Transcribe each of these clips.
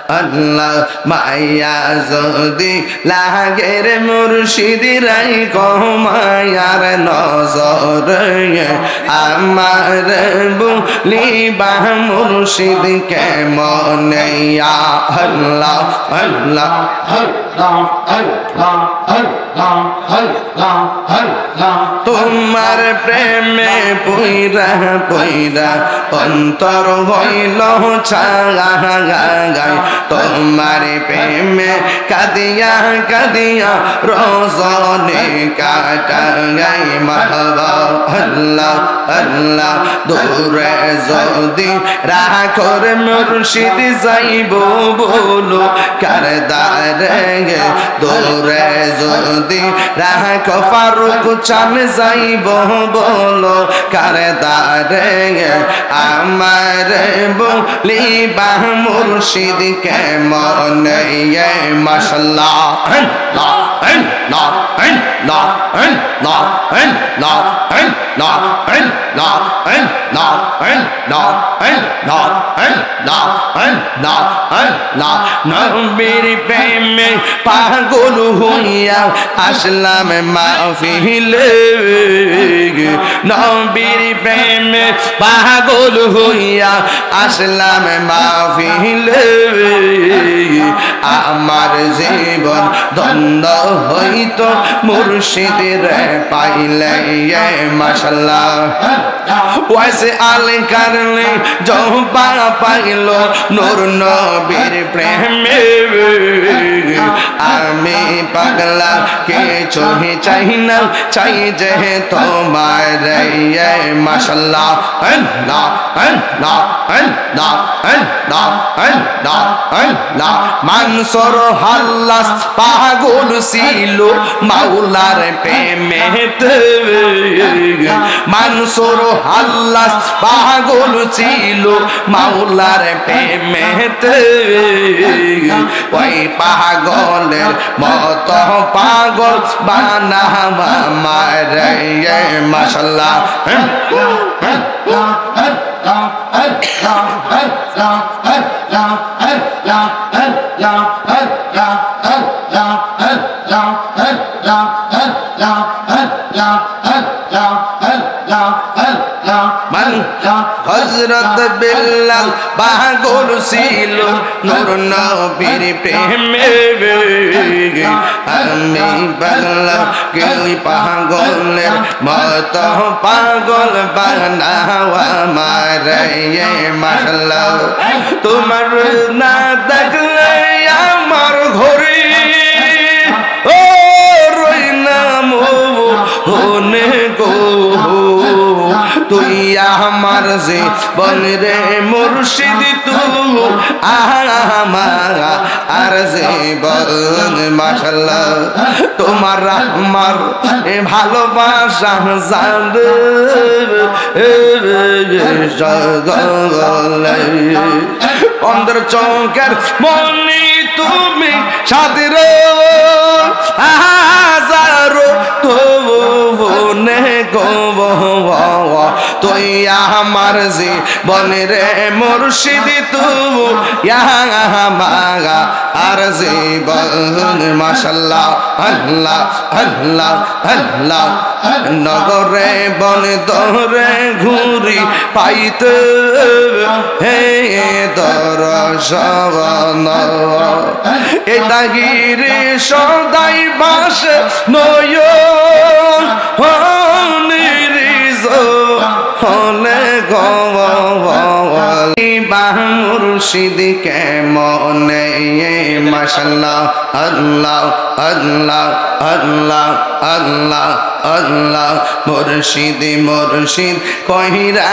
আল্লাহ মায়া যদি লাগের মুর্শিদ রাই কমায়ার নজর আমার বলিবা মুর্শিদ কেমন ইয়া আল্লাহ আল্লাহ তোমার প্রেমে পইরা পইরা অন্তর হইল ছাগায় তোমার প্রেমে কাদিয়া কাদিয়া রজনে কাটাই মাহবা আল্লাহ আল্লাহ দূরে যদি রাখর মুর্শিদ যাইব বলো কারদারে দূরে যদি রাখ ফারুক চান যাইব বলো কারদারে আমার বলিবা মুর্শিদ কেমন মাশাআল্লাহ আল্লাহ আল্লাহ আল্লাহ আল্লাহ আল্লাহ আল্লাহ আল্লাহ আল্লাহ আল্লাহ আল্লাহ আল্লাহ আল্লাহ আল্লাহ নবীর প্রেমে পাগল হইয়া আসলাম মাহফিলে নবীর প্রেমে পাগল হইয়া আসলাম মাহফিলে আমার জীবন ধন্য হইত মুর্শিদের পাইলে মাশাআল্লাহ ওয়াইসে আলে কারণে জবা পাইল নূর নবীর প্রেমে আমি পাগলা কিছু চাই না চাই যে তোমার মাশাআল্লাহ আল্লাহ আল্লাহ আল্লাহ আল্লাহ আল্লাহ আল্লাহ মানসুর হাল্লাস পাগল ছিল মাওলার প্রেমেতে মানসুর হাল্লাস পাগল ছিল মাওলার প্রেমেতে ওই পাগলের মত পাগল বানাবা মারে মাশাআল্লাহ হযরত বিল্লাল পাগল ছিল নূর নবীর প্রেমে আমি পাগলা কেই পাগলের মত পাগল বানাওয়া মারে মাশাআল্লাহ তোমার না দেখলে আমার ঘরে ও রই না মনে গো তুই আমার জীবন রে মুর্শিদ তুই আমার আর জীবন মাশাআল্লাহ তোমার আমার ভালোবাসা জানবে অন্তর চৌকের মনি তুমি সাদের হাজারো তোনে গো তুই আমার জীবন রে মুর্শিদ তুই আমার আর জীবন মাশাআল্লাহ আল্লাহ আল্লাহ আল্লাহ নগরে বন দরে ঘুরি পাইতে হে দর্শন এটা গিরি সদাই বাস নয় নিরিজ হলে গবা মুর্শিদ কেমন মাশাআল্লাহ আল্লাহ আল্লাহ আল্লাহ আল্লাহ আল্লাহ মুর্শিদ মুর্শিদ কহিরা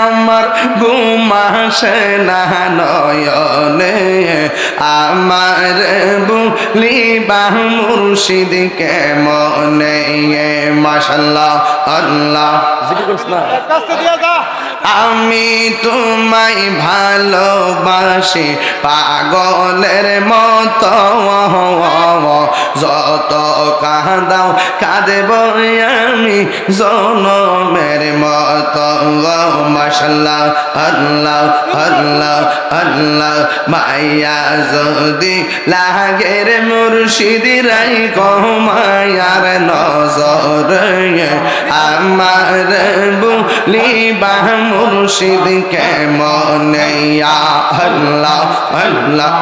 আমার ঘুমাসে না নয়নে আমার বলিবা মুর্শিদ কেমন মাশাআল্লাহ আল্লাহ আমি তোমায় ভালোবাসি পাগলের মতো যত কাঁদাও কাঁদেব আমি জনমের মতো মাশাআল্লাহ আল্লাহ আল্লাহ আল্লাহ মায়া যদি লাগে রে মুর্শিদ রাই কমায়ার নজর আমার বুলিবা মুর্শিদ কেমন ইয়া আল্লাহ আল্লাহ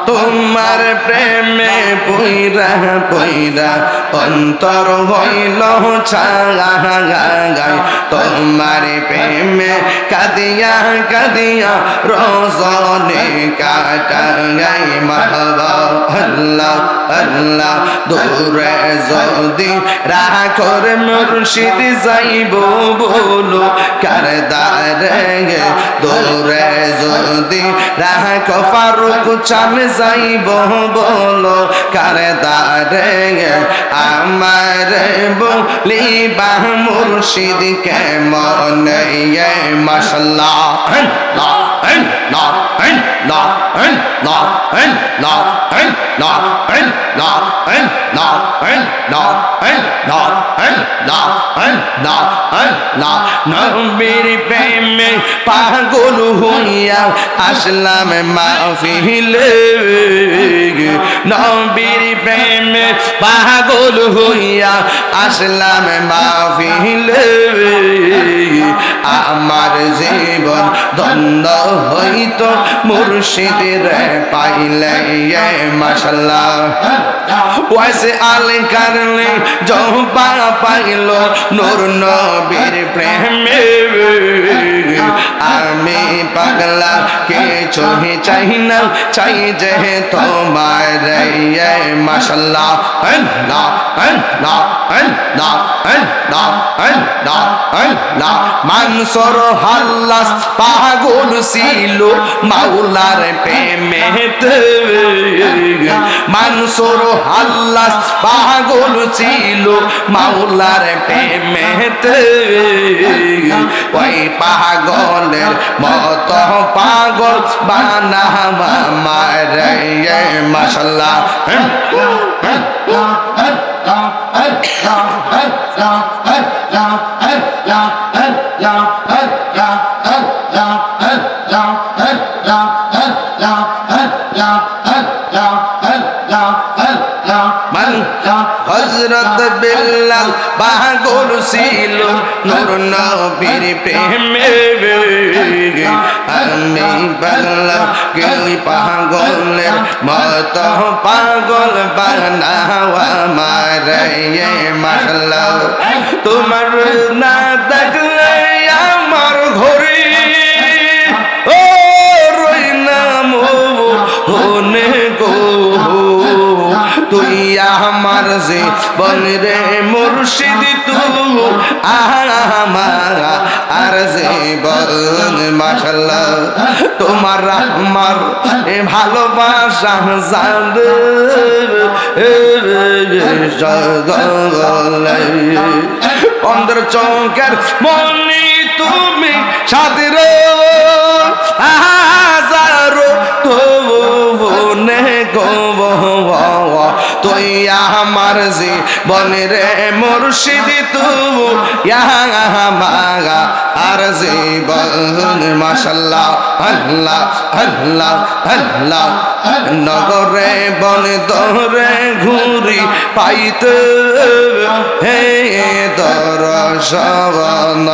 তোমার প্রেমে পইরা পইরা অন্তর হইল ছাগায় তোমার প্রেমে কাদিয়া কাদিয়া রজনে কাটাই মাহবা আল্লাহ আল্লাহ দূরে যদি রাখর মুর্শিদ যাইব বলো কার দারে দূরে যদি রাখ ফারুক চান যাইব বলো কার দারে আমার বলিবা মুর্শিদ কেমন মাশাআল্লাহ নবীর প্রেমে পাগল হইয়া আসলাম মাহফিলে নবীর প্রেমে পাগল হইয়া আসলাম মাহফিলে আমার জীবন ধন্য হইত মুর্শিদের পাইলে মাশাআল্লাহ ওয়াইসে আল কারলে জবা পাইল নূর নবীর প্রেমে আমি পাগলা কিছু চাই না চাই যে তোমার মাশাআল্লাহ আল্লাহ আল্লাহ আল্লাহ আল্লাহ আল্লাহ আল্লাহ মানসুর হাল্লাস পাগল ছিল মাওলার প্রেমেতে মানসুর হাল্লাস পাগল ছিল মাওলার প্রেমেতে ওই পাগলের মত পাগল বানাবা মারে মাশাআল্লাহ হযরত বিল্লাল পাগল ছিল নূর নবীর প্রেমে আমি পাগলা কেই পাগলের মত পাগল বানাওয়া মারে মাশাআল্লাহ তোমার না দেখলে আমার ঘরে ও রই না মোহনে গো তুই আমার জীবন রে মুর্শিদ তুই আমার আর জীবন মাশাআল্লাহ তোমার আমার ভালোবাসা জানবে অন্তর চৌকের মনি তুমি সাদের হাজারো তোনে গো তুই আমার জীবন রে মুর্শিদ তুই আমার আর জীবন মাশাআল্লাহ আল্লাহ আল্লাহ আল্লাহ নগরে বন দরে ঘুরি পাইতে হে দর্শন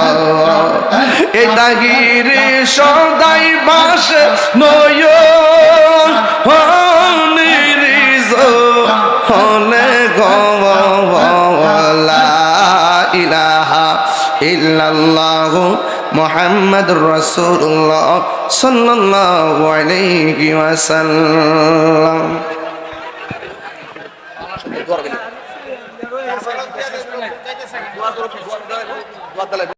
এটা গিরি সদাই বাস নয় নিরিজ হলে লা ইলাহা ইল্লাল্লাহ মুহাম্মাদুর রাসূলুল্লাহ সাল্লাল্লাহু আলাইহি ওয়াসাল্লাম।